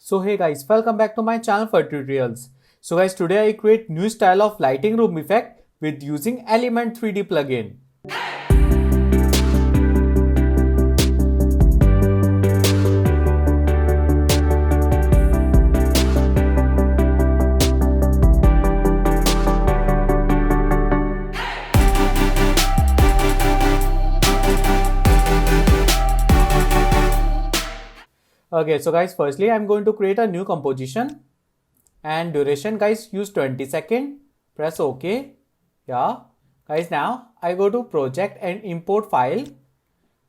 So hey guys, welcome back to my channel for tutorials. So guys, today I create new style of lighting room effect with using Element 3D plugin. Okay, so guys, firstly I'm going to create a new composition and duration guys use 20 seconds. Press OK. Yeah. Guys, now I go to project and import file.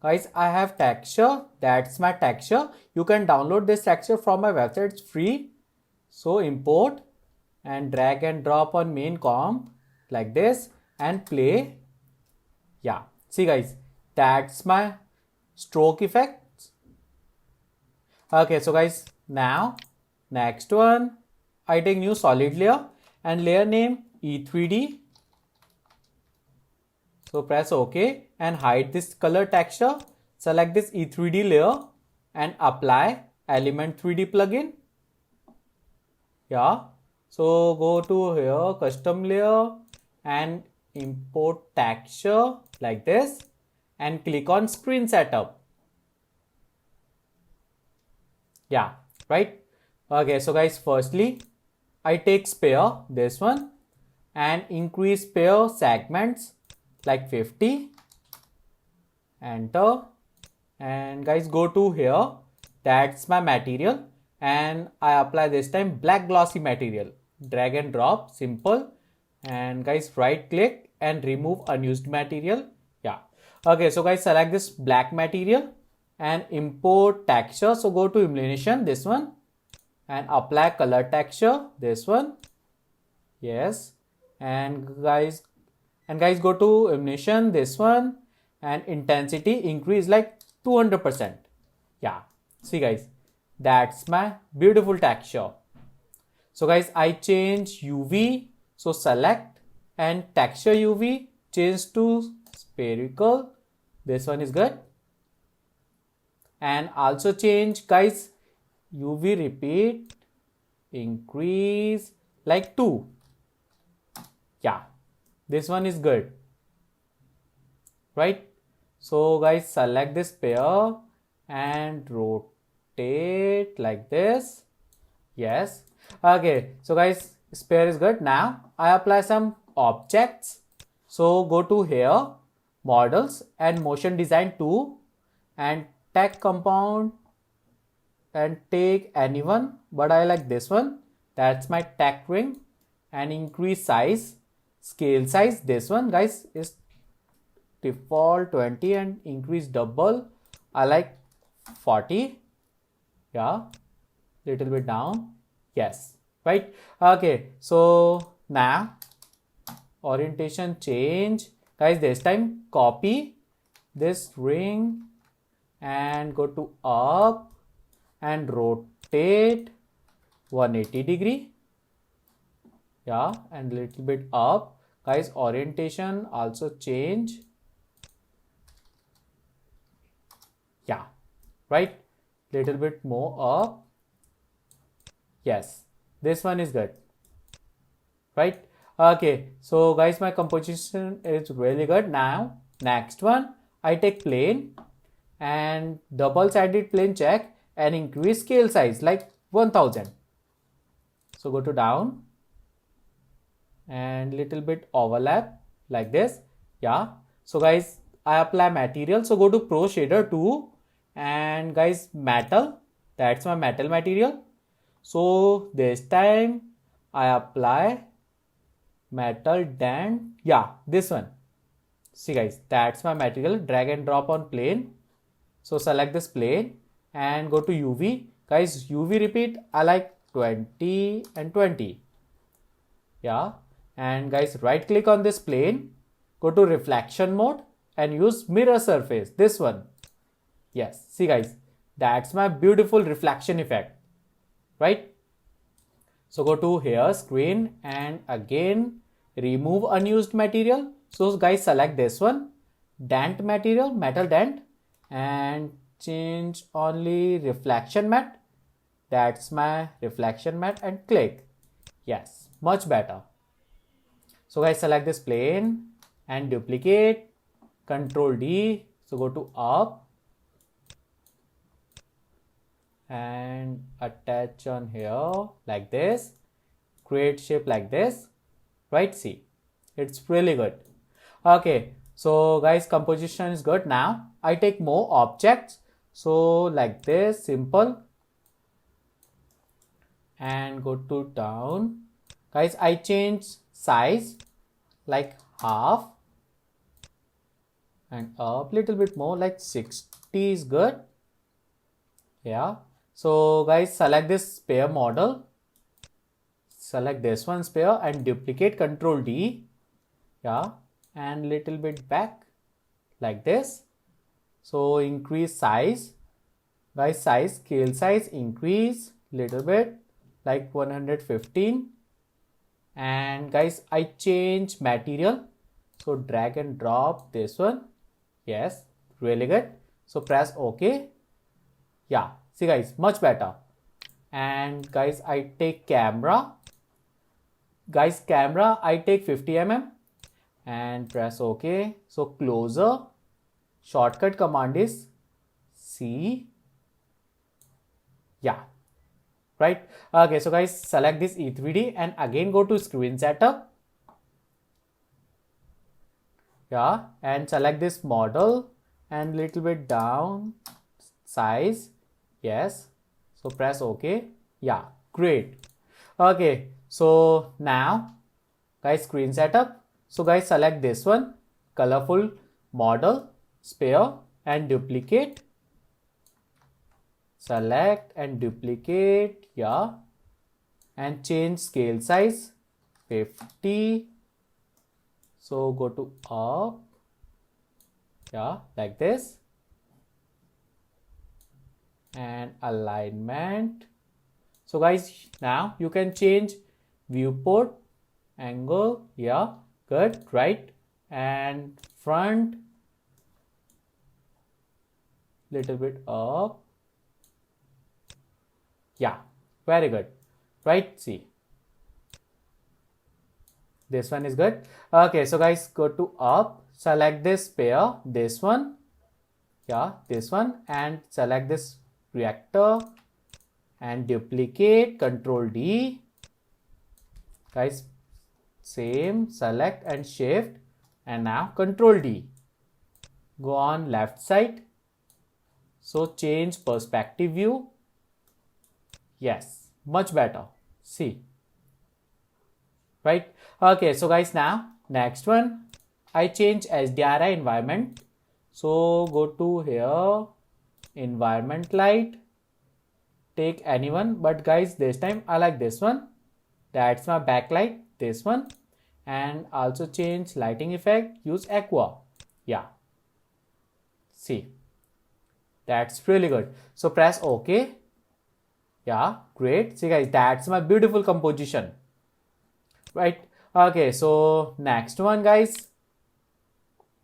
Guys, I have texture. That's my texture. You can download this texture from my website. It's free. So import and drag and drop on main comp like this and play. Yeah. See guys, that's my stroke effect. Okay, so guys, now next one, I take new solid layer and layer name E3D. So press OK and hide this color texture. Select this E3D layer and apply Element 3D plugin. Yeah. So go to here, custom layer and import texture like this and click on screen setup. Yeah, right. Okay, so guys, firstly I take sphere, this one, and increase sphere segments like 50. Enter. And guys, go to here, that's my material, and I apply this time black glossy material. Drag and drop, simple. And guys, right click and remove unused material. Yeah. Okay, so guys, select this black material and import texture. So go to illumination, this one, and apply color texture, this one. Yes. And guys go to illumination, this one, and intensity increase like 200%. Yeah. See guys, that's my beautiful texture. So guys, I change UV. So select and texture UV, change to spherical. This one is good. And also change guys UV repeat, increase like 2. Yeah, this one is good, right? So guys, select this pair and rotate like this. Yes. Okay, so guys, sphere is good. Now I apply some objects. So go to here, models and motion design 2 and tag compound and take anyone, but I like this one. That's my tag ring. And increase size, scale size, this one guys is default 20 and increase double, I like 40. Yeah, little bit down. Yes, right. Okay, so now orientation change guys, this time copy this ring and go to up and rotate 180 degree. Yeah, and little bit up guys, orientation also change. Yeah, right, little bit more up. Yes, this one is good, right? Okay, so guys, my composition is really good. Now next one, I take plane and double-sided plane check and increase scale size like 1000. So go to down and little bit overlap like this. Yeah, so guys, I apply material. So go to Pro Shader 2 and guys, metal, that's my metal material. So this time I apply metal dent. Yeah, this one. See guys, that's my material. Drag and drop on plane. So select this plane and go to UV. Guys, UV repeat, I like 20 and 20. Yeah. And guys, right click on this plane. Go to reflection mode and use mirror surface. This one. Yes. See guys, that's my beautiful reflection effect. Right. So go to here, screen, and again remove unused material. So guys, select this one. Dent material, metal dent, and change only reflection matte that's my reflection matte and click. Yes, much better. So guys, select this plane and duplicate, Control D. So go to up and attach on here like this. Create shape like this, right? See, it's really good. Okay, so guys, composition is good. Now I take more objects. So like this, simple, and go to down. Guys, I change size like half and up little bit more, like 60 is good. Yeah. So guys, select this sphere model. Select this one sphere and duplicate, Control D. Yeah, and little bit back like this. So increase size. Guys, size, scale size increase little bit like 115. And guys, I change material. So drag and drop this one. Yes, really good. So press OK. Yeah, see guys, much better. And guys, I take camera. Guys, camera, I take 50 mm and press OK. So closer, shortcut command is C. Yeah, right. Okay, so guys, select this E3D and again go to screen setup. Yeah, and select this model and little bit down size. Yes, so press OK. Yeah, great. Okay, so now guys, screen setup. So guys, select this one, colorful model sphere and duplicate. Select and duplicate. Yeah, and change scale size 50. So go to up. Yeah, like this. And alignment. So guys, now you can change viewport angle. Yeah, good, right? And front little bit up. Yeah, very good, right? See, this one is good. Okay, so guys, go to up, select this pair, this one. Yeah, this one, and select this reactor and duplicate, Control D. Guys, same, select and shift, and now Control D. Go on left side. So change perspective view. Yes, much better. See, right? Okay, so guys, now next one, I change HDRI environment. So go to here, environment light, take anyone, but guys, this time I like this one. That's my backlight, this one. And also change lighting effect, use aqua. Yeah, see, that's really good. So press OK. Yeah, great. See guys, that's my beautiful composition, right? Okay, so next one guys,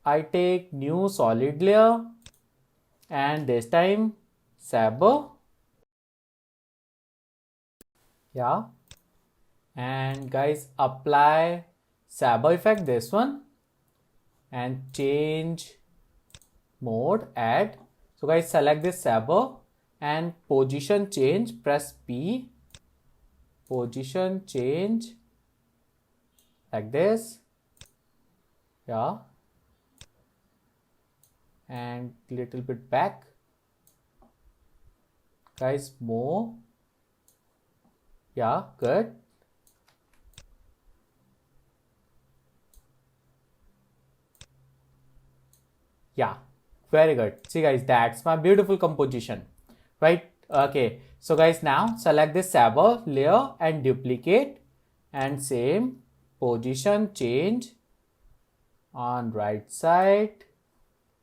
I take new solid layer and this time saber. Yeah, and guys, apply saber effect, this one, and change mode, add. So guys, select this saber and position change, press P, position change like this. Yeah, and little bit back. Guys, more. Yeah, good. Yeah, very good. See guys, that's my beautiful composition, right? Okay, so guys, now select this saber layer and duplicate and same position change on right side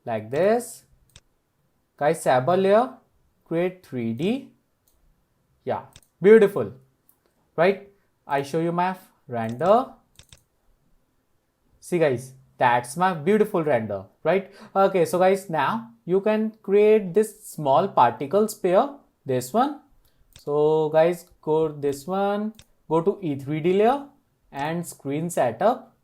like this. Guys, saber layer, create 3D. Yeah, beautiful, right? I show you my render. See guys, that's my beautiful render, right? Okay, so guys, now you can create this small particle sphere, this one. So guys, go this one, go to E3D layer and screen setup.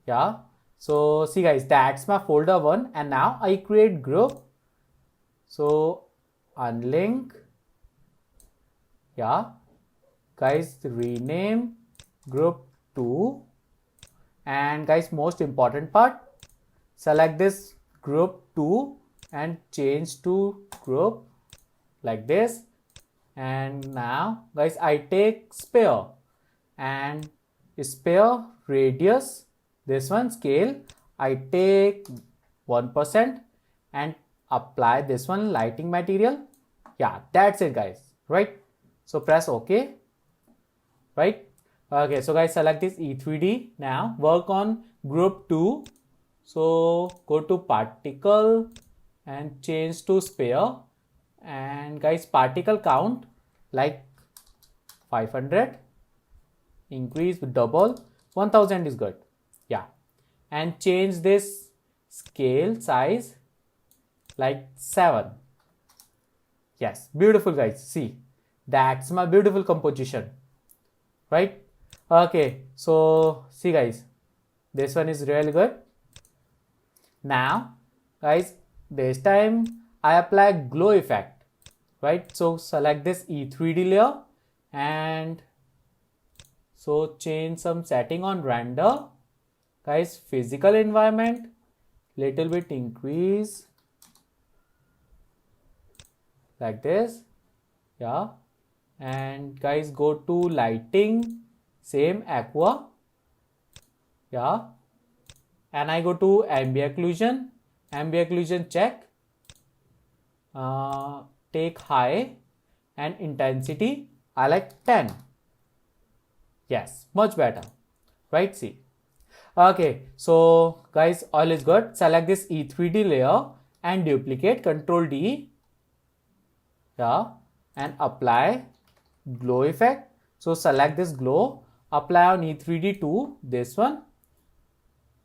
Yeah, so see guys, that's my folder 1, and now I create group. So unlink, yeah guys, rename group 2, and guys, most important part, select this group 2 and change to group like this. And now guys, I take sphere and sphere radius, this one scale, I take 1% and apply this one lighting material. Yeah, that's it guys, right? So press OK, right? Okay, so guys, select this E3D. Now work on group 2. So go to particle and change to sphere, and guys, particle count like 500, increase with double, 1000 is good. Yeah, and change this scale size like 7. Yes, beautiful guys. See, that's my beautiful composition, right? Okay, so see guys, this one is really good. Now guys, this time I apply glow effect, right? So select this E3D layer and so change some setting on render. Guys, physical environment, little bit increase like this. Yeah, and guys, go to lighting, same aqua. Yeah, and I go to ambient occlusion check, take high, and intensity I like 10. Yes, much better, right? See, okay, so guys, all is good. Select this E3D layer and duplicate, Control D. Yeah, and apply glow effect. So select this glow, apply on E3D to this one.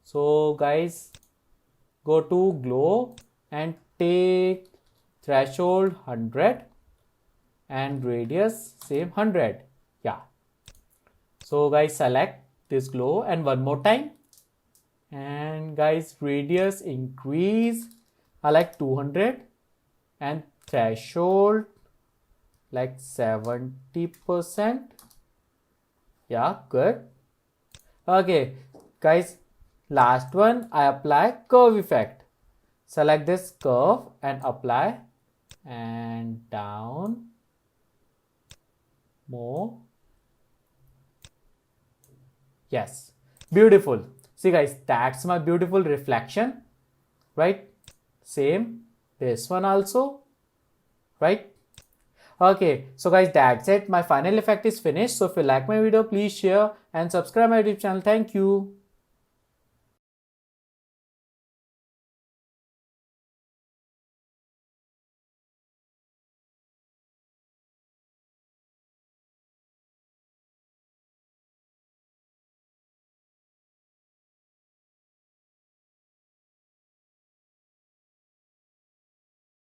So guys, go to glow and take threshold 100 and radius same 100. Yeah, so guys, select this glow and one more time, and guys, radius increase I like 200 and threshold like 70%. Yeah, good. Okay guys, last one, I apply curve effect. Select this curve and apply, and down more. Yes, beautiful. See guys, that's my beautiful reflection, right? Same this one also, right? Okay, so guys, that's it. My final effect is finished. So if you like my video, please share and subscribe my YouTube channel. Thank you.